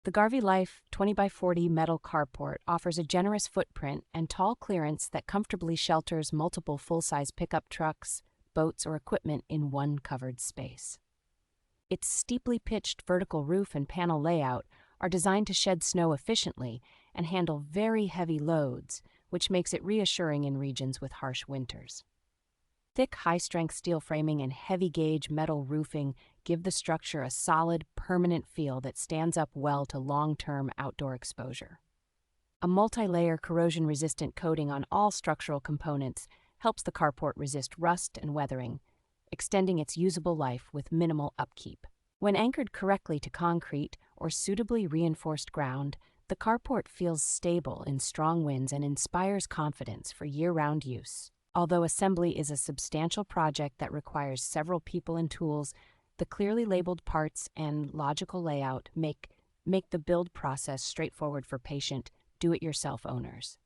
The GarveeLife 20x40 Metal Carport offers a generous footprint and tall clearance that comfortably shelters multiple full-size pickup trucks, boats, or equipment in one covered space. Its steeply pitched vertical roof and panel layout are designed to shed snow efficiently and handle very heavy loads, which makes it reassuring in regions with harsh winters. Thick, high-strength steel framing and heavy-gauge metal roofing give the structure a solid, permanent feel that stands up well to long-term outdoor exposure. A multi-layer corrosion-resistant coating on all structural components helps the carport resist rust and weathering, extending its usable life with minimal upkeep. When anchored correctly to concrete or suitably reinforced ground, the carport feels stable in strong winds and inspires confidence for year-round use. Although assembly is a substantial project that requires several people and tools, the clearly labeled parts and logical layout make the build process straightforward for patient, do-it-yourself owners.